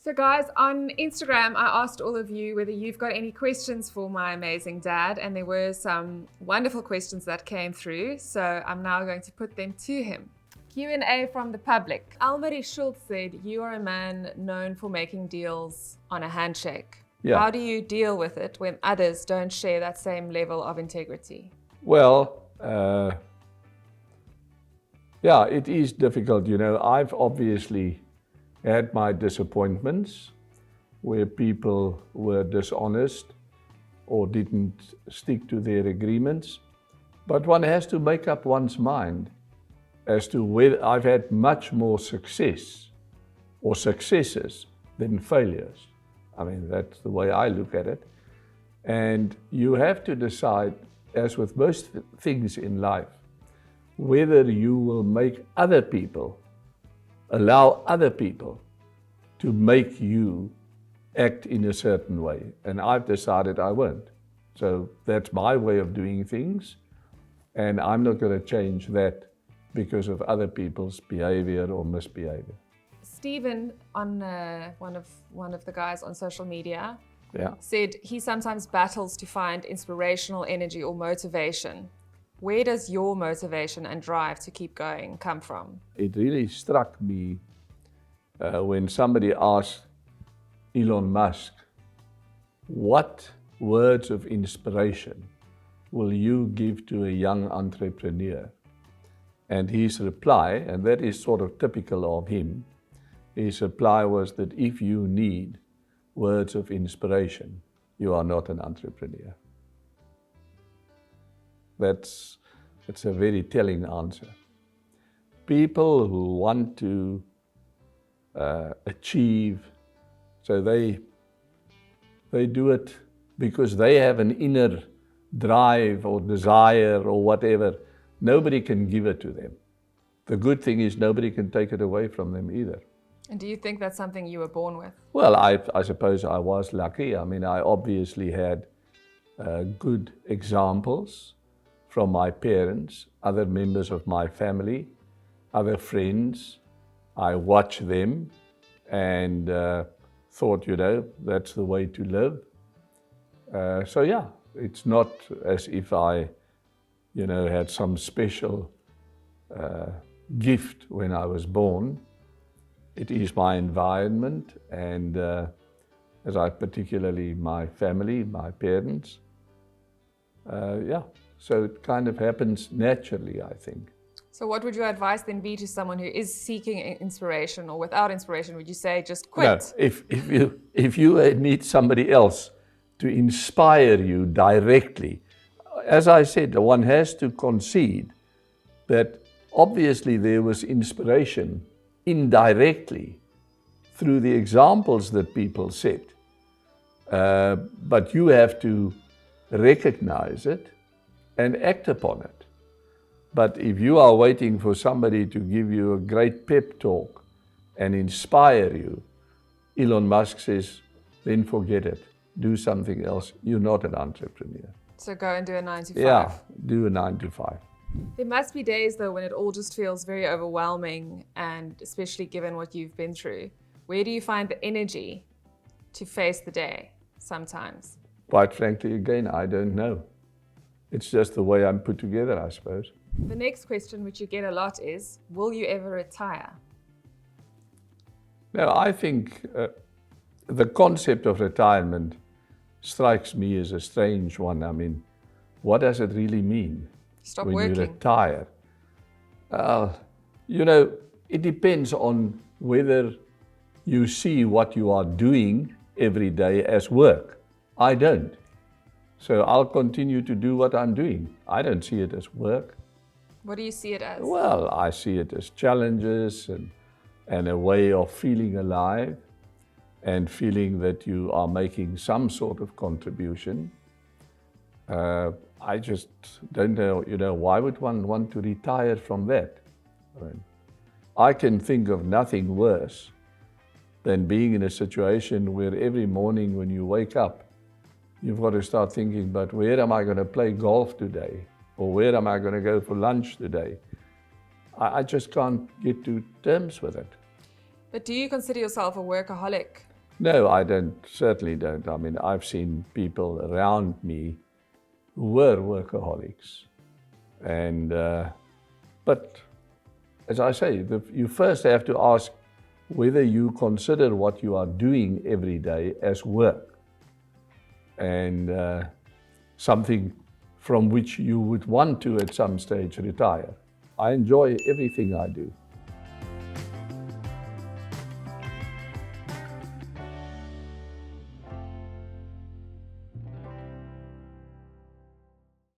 So guys, on Instagram, I asked all of you whether you've got any questions for my amazing dad, and there were some wonderful questions that came through, so I'm now going to put them to him. Q&A from the public. Almarie Schultz said, you are a man known for making deals on a handshake. Yeah. How do you deal with it when others don't share that same level of integrity? Well, yeah, it is difficult. I've obviously had my disappointments where people were dishonest or didn't stick to their agreements. But one has to make up one's mind as to whether I've had much more success or successes than failures. I mean, that's the way I look at it. And you have to decide, as with most things in life, whether you will make allow other people to make you act in a certain way. And I've decided I won't. So that's my way of doing things. And I'm not going to change that because of other people's behavior or misbehavior. Stephen, on one of the guys on social media, Yeah. said he sometimes battles to find inspirational energy or motivation. Where does your motivation and drive to keep going come from? It really struck me when somebody asked Elon Musk, what words of inspiration will you give to a young entrepreneur? And his reply, and that is sort of typical of him, his reply was that if you need words of inspiration, you are not an entrepreneur. That's a very telling answer. People who want to achieve, so they do it because they have an inner drive or desire or whatever. Nobody can give it to them. The good thing is nobody can take it away from them either. And do you think that's something you were born with? Well, I suppose I was lucky. I mean, I obviously had good examples from my parents, other members of my family, other friends. I watched them and thought, that's the way to live. So yeah, it's not as if I, had some special gift when I was born. It is my environment and particularly my family, my parents. So it kind of happens naturally, I think. So what would your advice then be to someone who is seeking inspiration, or without inspiration, would you say just quit? No, if you need somebody else to inspire you directly, as I said, one has to concede that obviously there was inspiration indirectly through the examples that people set. But you have to recognize it and act upon it. But if you are waiting for somebody to give you a great pep talk and inspire you, Elon Musk says, then forget it. Do something else. You're not an entrepreneur. So go and do a 9 to 5. Yeah, do a 9 to 5. There must be days though when it all just feels very overwhelming, and especially given what you've been through. Where do you find the energy to face the day sometimes? Quite frankly, again, I don't know. It's just the way I'm put together, I suppose. The next question, which you get a lot, is, will you ever retire? Now, I think the concept of retirement strikes me as a strange one. I mean, what does it really mean? Stop when working. you retire? It depends on whether you see what you are doing every day as work. I don't. So I'll continue to do what I'm doing. I don't see it as work. What do you see it as? Well, I see it as challenges and a way of feeling alive and feeling that you are making some sort of contribution. I just don't know, why would one want to retire from that? I can think of nothing worse than being in a situation where every morning when you wake up, you've got to start thinking, but where am I going to play golf today? Or where am I going to go for lunch today? I just can't get to terms with it. But do you consider yourself a workaholic? No, I don't, certainly don't. I mean, I've seen people around me who were workaholics. And, but as I say, you first have to ask whether you consider what you are doing every day as work and something from which you would want to at some stage retire. I enjoy everything I do.